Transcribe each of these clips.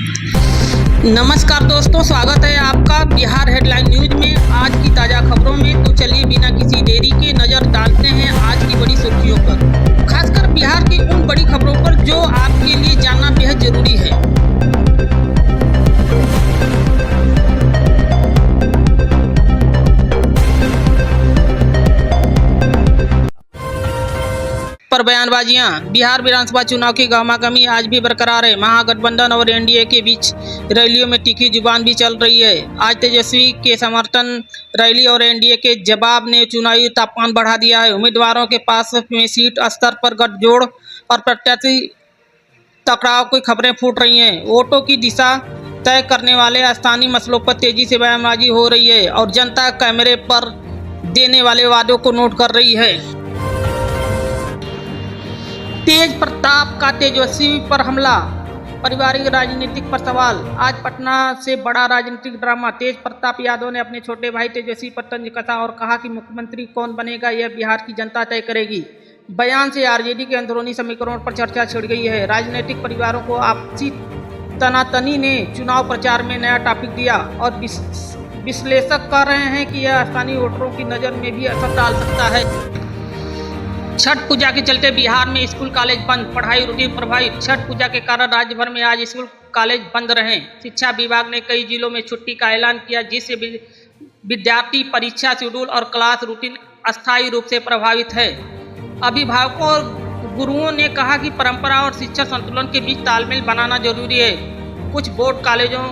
नमस्कार दोस्तों, स्वागत है आपका बिहार हेडलाइन न्यूज में। आज की ताज़ा खबरों में तो चलिए बिना किसी देरी के नज़र डालते हैं आज की बड़ी सुर्खियों पर, खासकर बिहार की उन बड़ी खबरों पर जो आपके लिए जानना बेहद जरूरी है। पर बयानबाजियां। बिहार विधानसभा चुनाव की गहमागहमी आज भी बरकरार है। महागठबंधन और एनडीए के बीच रैलियों में तीखी जुबान भी चल रही है। आज तेजस्वी के समर्थन रैली और एनडीए के जवाब ने चुनावी तापमान बढ़ा दिया है। उम्मीदवारों के पास में सीट स्तर पर गठजोड़ और प्रत्याशी टकराव की खबरें फूट रही हैं। वोटों की दिशा तय करने वाले स्थानीय मसलों पर तेजी से बयानबाजी हो रही है और जनता कैमरे पर देने वाले वादों को नोट कर रही है। तेज प्रताप का तेजस्वी पर हमला, पारिवारिक राजनीतिक पर सवाल। आज पटना से बड़ा राजनीतिक ड्रामा। तेज प्रताप यादव ने अपने छोटे भाई तेजस्वी पर तंज कसा और कहा कि मुख्यमंत्री कौन बनेगा यह बिहार की जनता तय करेगी। बयान से आरजेडी के अंदरूनी समीकरणों पर चर्चा छिड़ गई है। राजनीतिक परिवारों को आपसी तनातनी ने चुनाव प्रचार में नया टॉपिक दिया और विश्लेषक कह रहे हैं कि यह स्थानीय वोटरों की नज़र में भी असर डाल सकता है। छठ पूजा के चलते बिहार में स्कूल कॉलेज बंद, पढ़ाई रूटीन प्रभावित। छठ पूजा के कारण राज्य भर में आज स्कूल कॉलेज बंद रहे। शिक्षा विभाग ने कई जिलों में छुट्टी का ऐलान किया, जिससे विद्यार्थी परीक्षा शेड्यूल और क्लास रूटीन अस्थायी रूप से प्रभावित है। अभिभावकों और गुरुओं ने कहा कि परंपरा और शिक्षा संतुलन के बीच तालमेल बनाना जरूरी है। कुछ बोर्ड कॉलेजों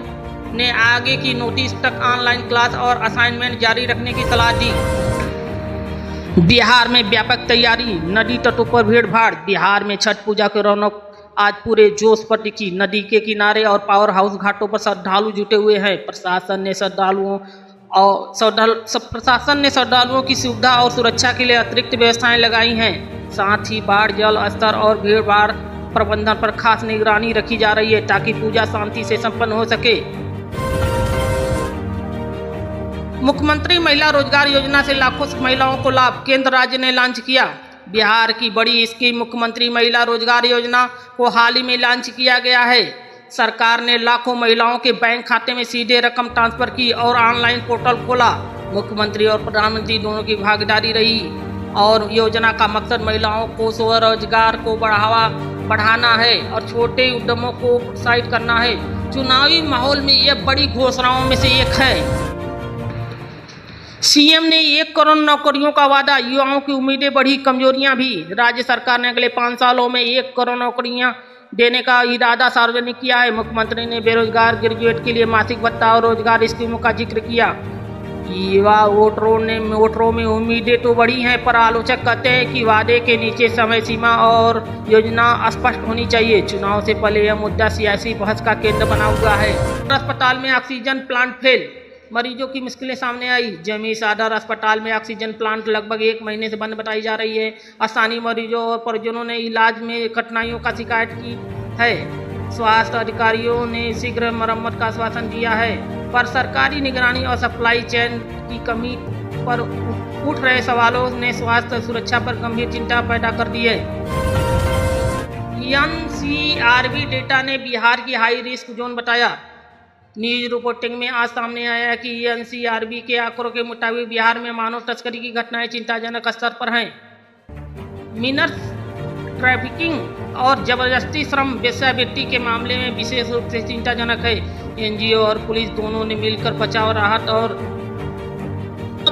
ने आगे की नोटिस तक ऑनलाइन क्लास और असाइनमेंट जारी रखने की सलाह दी। बिहार में व्यापक तैयारी, नदी तटों पर भीड़ भाड़। बिहार में छठ पूजा की रौनक आज पूरे जोश पर दिखी। नदी के किनारे और पावर हाउस घाटों पर श्रद्धालु जुटे हुए हैं। प्रशासन ने श्रद्धालुओं की सुविधा और सुरक्षा के लिए अतिरिक्त व्यवस्थाएं लगाई हैं। साथ ही बाढ़, जल स्तर और भीड़ भाड़ प्रबंधन पर खास निगरानी रखी जा रही है ताकि पूजा शांति से संपन्न हो सके। मुख्यमंत्री महिला रोजगार योजना से लाखों महिलाओं को लाभ, केंद्र राज्य ने लॉन्च किया। बिहार की बड़ी स्कीम मुख्यमंत्री महिला रोजगार योजना को हाल ही में लॉन्च किया गया है। सरकार ने लाखों महिलाओं के बैंक खाते में सीधे रकम ट्रांसफर की और ऑनलाइन पोर्टल खोला। मुख्यमंत्री और प्रधानमंत्री दोनों की भागीदारी रही और योजना का मकसद महिलाओं को स्वरोजगार को बढ़ाना है और छोटे उद्यमों को प्रोत्साहित करना है। चुनावी माहौल में यह बड़ी घोषणाओं में से एक है। सीएम ने 1 करोड़ नौकरियों का वादा, युवाओं की उम्मीदें बढ़ी, कमजोरियां भी। राज्य सरकार ने अगले 5 सालों में 1 करोड़ नौकरियां देने का इरादा सार्वजनिक किया है। मुख्यमंत्री ने बेरोजगार ग्रेजुएट के लिए मासिक भत्ता और रोजगार स्कीमों का जिक्र किया। युवा वोटरों में उम्मीदें तो बढ़ी हैं, पर आलोचक कहते हैं कि वादे के नीचे समय सीमा और योजना स्पष्ट होनी चाहिए। चुनाव से पहले यह मुद्दा सियासी बहस का केंद्र बना हुआ है। अस्पताल में ऑक्सीजन प्लांट फेल, मरीजों की मुश्किलें सामने आई। जमी सदर अस्पताल में ऑक्सीजन प्लांट लगभग 1 महीने से बंद बताई जा रही है। स्थानीय मरीजों और परिजनों ने इलाज में कठिनाइयों का शिकायत की है। स्वास्थ्य अधिकारियों ने शीघ्र मरम्मत का आश्वासन दिया है, पर सरकारी निगरानी और सप्लाई चेन की कमी पर उठ रहे सवालों ने स्वास्थ्य सुरक्षा पर गंभीर चिंता पैदा कर दी है। एनसीआरबी डेटा ने बिहार की हाई रिस्क जोन बताया। न्यूज रिपोर्टिंग में आज सामने आया कि एनसीआरबी के आंकड़ों के मुताबिक बिहार में मानव तस्करी की घटनाएं चिंताजनक स्तर पर हैं। मिनर्स ट्रैफिकिंग और जबरदस्ती श्रम वेश्यावृत्ति के मामले में विशेष रूप से चिंताजनक है। एनजीओ और पुलिस दोनों ने मिलकर बचाव, राहत और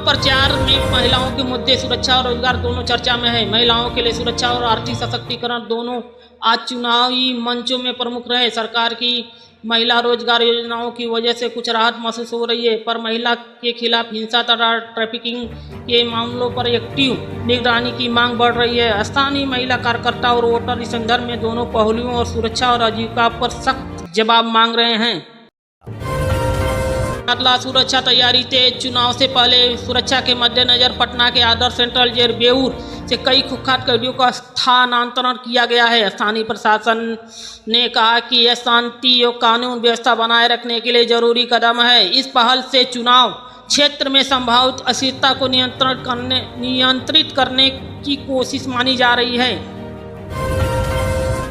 प्रचार में महिलाओं के मुद्दे, सुरक्षा और रोजगार दोनों चर्चा में है। महिलाओं के लिए सुरक्षा और आर्थिक सशक्तिकरण दोनों आज चुनावी मंचों में प्रमुख रहे। सरकार की महिला रोजगार योजनाओं की वजह से कुछ राहत महसूस हो रही है, पर महिला के खिलाफ हिंसा तथा ट्रैफिकिंग के मामलों पर एक्टिव निगरानी की मांग बढ़ रही है। स्थानीय महिला कार्यकर्ता और वोटर इस संदर्भ में दोनों पहलुओं और सुरक्षा और आजीविका पर सख्त जवाब मांग रहे हैं। सुरक्षा तैयारी तेज, चुनाव से पहले सुरक्षा के मद्देनजर पटना के आदर्श सेंट्रल जेल बेऊर से कई कुख्यात कैदियों का स्थानांतरण किया गया है। स्थानीय प्रशासन ने कहा कि यह शांति और कानून व्यवस्था बनाए रखने के लिए जरूरी कदम है। इस पहल से चुनाव क्षेत्र में संभावित अस्थिरता को नियंत्रित करने की कोशिश मानी जा रही है।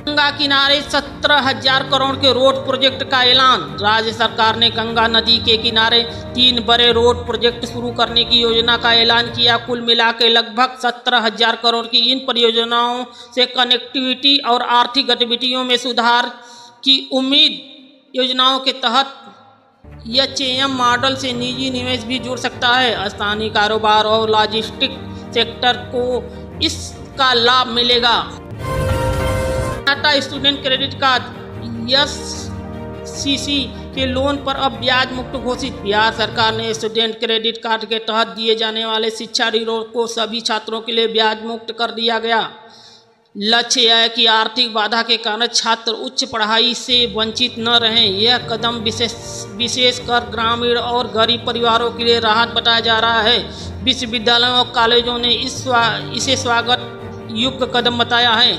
गंगा किनारे 17,000 करोड़ के रोड प्रोजेक्ट का ऐलान। राज्य सरकार ने गंगा नदी के किनारे 3 बड़े रोड प्रोजेक्ट शुरू करने की योजना का ऐलान किया। कुल मिला के लगभग 17,000 करोड़ की इन परियोजनाओं से कनेक्टिविटी और आर्थिक गतिविधियों में सुधार की उम्मीद। योजनाओं के तहत एचएएम मॉडल से निजी निवेश भी जुड़ सकता है। स्थानीय कारोबार और लॉजिस्टिक सेक्टर को इसका लाभ मिलेगा। Tata student credit card SCC के लोन पर अब ब्याज मुक्त घोषित। बिहार सरकार ने स्टूडेंट क्रेडिट कार्ड के तहत दिए जाने वाले शिक्षा ऋणों को सभी छात्रों के लिए ब्याज मुक्त कर दिया गया। लक्ष्य यह है कि आर्थिक बाधा के कारण छात्र उच्च पढ़ाई से वंचित न रहें। यह कदम विशेषकर ग्रामीण और गरीब परिवारों के लिए राहत बताया जा रहा है। विश्वविद्यालयों और कॉलेजों ने इसे स्वागत योग्य कदम बताया है।